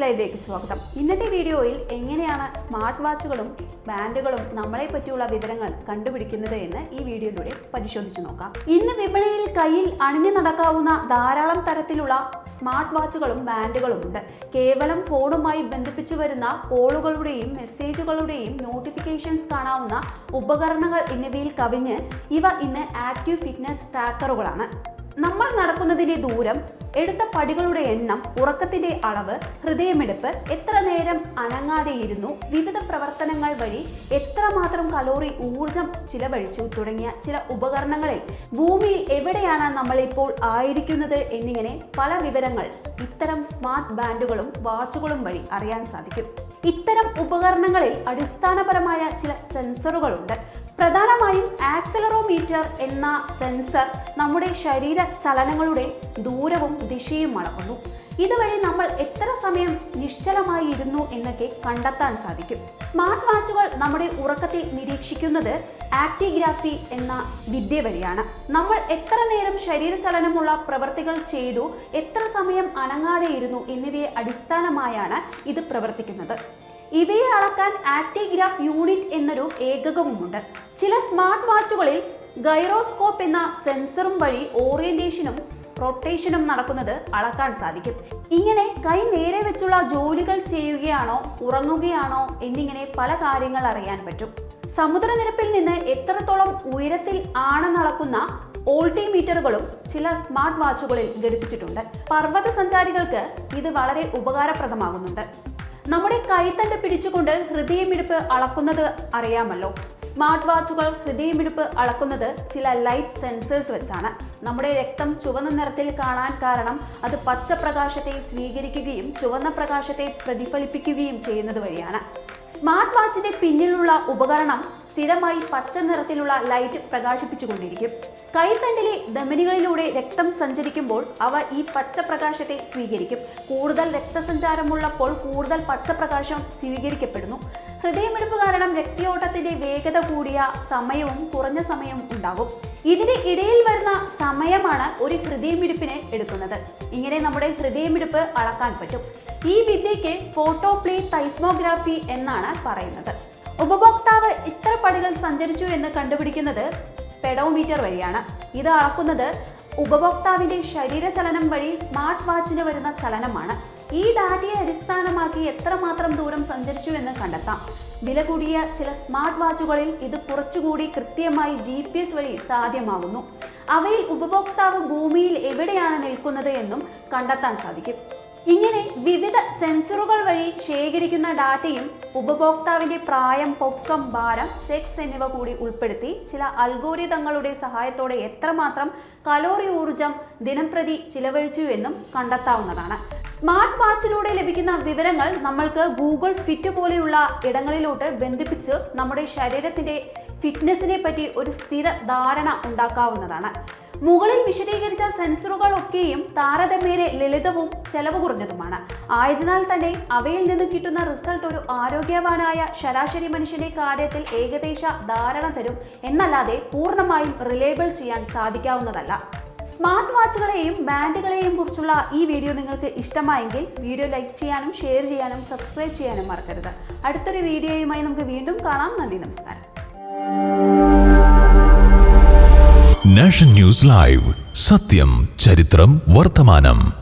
ലൈവിലേക്ക് സ്വാഗതം. ഇന്നത്തെ വീഡിയോയിൽ എങ്ങനെയാണ് സ്മാർട്ട് വാച്ചുകളും ബാൻഡുകളും നമ്മളെ പറ്റിയുള്ള വിവരങ്ങൾ കണ്ടുപിടിക്കുന്നത് എന്ന് ഈ വീഡിയോയിലൂടെ പരിശോധിച്ചു നോക്കാം. ഇന്ന് വിപണിയിൽ കയ്യിൽ അണിഞ്ഞു നടക്കാവുന്ന ധാരാളം തരത്തിലുള്ള സ്മാർട്ട് വാച്ചുകളും ബാൻഡുകളും ഉണ്ട്. കേവലം ഫോണുമായി ബന്ധിപ്പിച്ചു വരുന്ന കോളുകളുടെയും മെസ്സേജുകളുടെയും നോട്ടിഫിക്കേഷൻസ് കാണാവുന്ന ഉപകരണങ്ങൾ എന്നിവയിൽ കവിഞ്ഞ് ഇവ ഇന്ന് ആക്റ്റീവ് ഫിറ്റ്നസ് ട്രാക്കറുകളാണ്. നമ്മൾ നടക്കുന്നതിന്റെ ദൂരം, എടുത്ത പടികളുടെ എണ്ണം, ഉറക്കത്തിന്റെ അളവ്, ഹൃദയമിടിപ്പ്, എത്ര നേരം അനങ്ങാതെയിരുന്നു, വിവിധ പ്രവർത്തനങ്ങൾ വഴി എത്രമാത്രം കലോറി ഊർജം ചിലവഴിച്ചു തുടങ്ങിയ ചില ഉപകരണങ്ങളിൽ ഭൂമിയിൽ എവിടെയാണ് നമ്മൾ ഇപ്പോൾ ആയിരിക്കുന്നത് എന്നിങ്ങനെ പല വിവരങ്ങൾ ഇത്തരം സ്മാർട്ട് ബാൻഡുകളും വാച്ചുകളും വഴി അറിയാൻ സാധിക്കും. ഇത്തരം ഉപകരണങ്ങളിൽ അടിസ്ഥാനപരമായ ചില സെൻസറുകളുണ്ട്. പ്രധാനമായും ആക്സിലറോമീറ്റർ എന്ന സെൻസർ നമ്മുടെ ശരീര ചലനങ്ങളുടെ ദൂരവും ദിശയും അളക്കുന്നു. ഇതുവഴി നമ്മൾ എത്ര സമയം നിശ്ചലമായി ഇരുന്നു എന്നൊക്കെ കണ്ടെത്താൻ സാധിക്കും. സ്മാർട്ട് വാച്ചുകൾ നമ്മുടെ ഉറക്കത്തെ നിരീക്ഷിക്കുന്നത് ആക്റ്റിഗ്രാഫി എന്ന വിദ്യ വഴിയാണ്. നമ്മൾ എത്ര നേരം ശരീരചലനമുള്ള പ്രവൃത്തികൾ ചെയ്തു, എത്ര സമയം അനങ്ങാതെ ഇരുന്നു എന്നിവയെ അടിസ്ഥാനമായാണ് ഇത് പ്രവർത്തിക്കുന്നത്. ഇവയെ അളക്കാൻ ആക്റ്റിഗ്രാഫ് യൂണിറ്റ് എന്നൊരു ഏകകവുമുണ്ട്. ചില സ്മാർട്ട് വാച്ചുകളിൽ ഗൈറോസ്കോപ്പ് എന്ന സെൻസറും വഴി ഓറിയന്റേഷനും റൊട്ടേഷനും നടക്കുന്നത് അളക്കാൻ സാധിക്കും. ഇങ്ങനെ കൈ നേരെ വെച്ചുള്ള ജോലികൾ ചെയ്യുകയാണോ ഉറങ്ങുകയാണോ എന്നിങ്ങനെ പല കാര്യങ്ങൾ അറിയാൻ പറ്റും. സമുദ്രനിരപ്പിൽ നിന്ന് എത്രത്തോളം ഉയരത്തിൽ ആണെന്ന് അളക്കുന്ന ഓൾട്ടിമീറ്ററുകളും ചില സ്മാർട്ട് വാച്ചുകളിൽ ഘടിപ്പിച്ചിട്ടുണ്ട്. പർവ്വത സഞ്ചാരികൾക്ക് ഇത് വളരെ ഉപകാരപ്രദമാകുന്നുണ്ട്. നമ്മുടെ കൈത്തണ്ട് പിടിച്ചുകൊണ്ട് ഹൃദയമിടിപ്പ് അളക്കുന്നത് അറിയാമല്ലോ. സ്മാർട്ട് വാച്ചുകൾ ഹൃദയമിടിപ്പ് അളക്കുന്നത് ചില ലൈറ്റ് സെൻസേഴ്സ് വെച്ചാണ്. നമ്മുടെ രക്തം ചുവന്ന നിറത്തിൽ കാണാൻ കാരണം അത് പച്ച പ്രകാശത്തെ സ്വീകരിക്കുകയും ചുവന്ന പ്രകാശത്തെ പ്രതിഫലിപ്പിക്കുകയും ചെയ്യുന്നത് വഴിയാണ്. സ്മാർട്ട് വാച്ചിന്റെ പിന്നിലുള്ള ഉപകരണം സ്ഥിരമായി പച്ച നിറത്തിലുള്ള ലൈറ്റ് പ്രകാശിപ്പിച്ചുകൊണ്ടിരിക്കും. കൈത്തണ്ടിലെ ധമനികളിലൂടെ രക്തം സഞ്ചരിക്കുമ്പോൾ അവ ഈ പച്ച പ്രകാശത്തെ സ്വീകരിക്കും. കൂടുതൽ രക്തസഞ്ചാരമുള്ളപ്പോൾ കൂടുതൽ പച്ച പ്രകാശം സ്വീകരിക്കപ്പെടുന്നു. ഹൃദയമിടിപ്പ് കാരണം രക്തയോട്ടത്തിന്റെ വേഗത കൂടിയ സമയവും കുറഞ്ഞ സമയവും ഉണ്ടാകും. ഇതിന് ഇടയിൽ വരുന്ന സമയമാണ് ഒരു ഹൃദയമിടിപ്പിനെ എടുക്കുന്നത്. ഇങ്ങനെ നമ്മുടെ ഹൃദയമിടിപ്പ് അളക്കാൻ പറ്റും. ഈ വിദ്യയ്ക്ക് ഫോട്ടോപ്ലേ സൈസ്മോഗ്രാഫി എന്നാണ് പറയുന്നത്. ഉപഭോക്താവ് ഇത്ര പടികൾ സഞ്ചരിച്ചു എന്ന് കണ്ടുപിടിക്കുന്നത് പെഡോമീറ്റർ വഴിയാണ്. ഇത് അളക്കുന്നത് ഉപഭോക്താവിന്റെ ശരീരചലനം വഴി സ്മാർട്ട് വാച്ചിന് വരുന്ന ചലനമാണ്. ഈ ഡാറ്റയെ അടിസ്ഥാനമാക്കി എത്രമാത്രം ദൂരം സഞ്ചരിച്ചു എന്ന് കണ്ടെത്താം. വില കൂടിയ ചില സ്മാർട്ട് വാച്ചുകളിൽ ഇത് കുറച്ചുകൂടി കൃത്യമായി GPS വഴി സാധ്യമാകുന്നു. അവയിൽ ഉപഭോക്താവ് ഭൂമിയിൽ എവിടെയാണ് നിൽക്കുന്നത് എന്നും കണ്ടെത്താൻ സാധിക്കും. ഇങ്ങനെ വിവിധ സെൻസറുകൾ വഴി ശേഖരിക്കുന്ന ഡാറ്റയും ഉപഭോക്താവിന്റെ പ്രായം, പൊക്കം, ഭാരം, സെക്സ് എന്നിവ കൂടി ഉൾപ്പെടുത്തി ചില അൽഗോരിതങ്ങളുടെ സഹായത്തോടെ എത്രമാത്രം കലോറി ഊർജം ദിനംപ്രതി ചിലവഴിച്ചു എന്നും കണ്ടെത്താവുന്നതാണ്. സ്മാർട്ട് വാച്ചിലൂടെ ലഭിക്കുന്ന വിവരങ്ങൾ നമ്മൾക്ക് ഗൂഗിൾ ഫിറ്റ് പോലെയുള്ള ഇടങ്ങളിലോട്ട് ബന്ധിപ്പിച്ച് നമ്മുടെ ശരീരത്തിന്റെ ഫിറ്റ്നസിനെ പറ്റി ഒരു സ്ഥിര ധാരണ ഉണ്ടാക്കാവുന്നതാണ്. മുകളിൽ വിശദീകരിച്ച സെൻസറുകളൊക്കെയും താരതമ്യേന ലളിതവും ചെലവ് കുറഞ്ഞതുമാണ്. ആയതിനാൽ തന്നെ അവയിൽ നിന്ന് കിട്ടുന്ന റിസൾട്ട് ഒരു ആരോഗ്യവാനായ ശരാശരി മനുഷ്യന്റെ കാര്യത്തിൽ ഏകദേശ ധാരണ തരും എന്നല്ലാതെ പൂർണ്ണമായും റിലയബിൾ ചെയ്യാൻ സാധിക്കാവുന്നതല്ല. സ്മാർട്ട് വാച്ചുകളെയും ബാൻഡുകളെയും കുറിച്ചുള്ള ഈ വീഡിയോ നിങ്ങൾക്ക് ഇഷ്ടമായെങ്കിൽ വീഡിയോ ലൈക്ക് ചെയ്യാനും ഷെയർ ചെയ്യാനും സബ്സ്ക്രൈബ് ചെയ്യാനും മറക്കരുത്. അടുത്തൊരു വീഡിയോയുമായി നമുക്ക് വീണ്ടും കാണാം. നന്ദി, നമസ്കാരം. നാഷൻ ന്യൂസ് ലൈവ്, സത്യം, ചരിത്രം, വർത്തമാനം.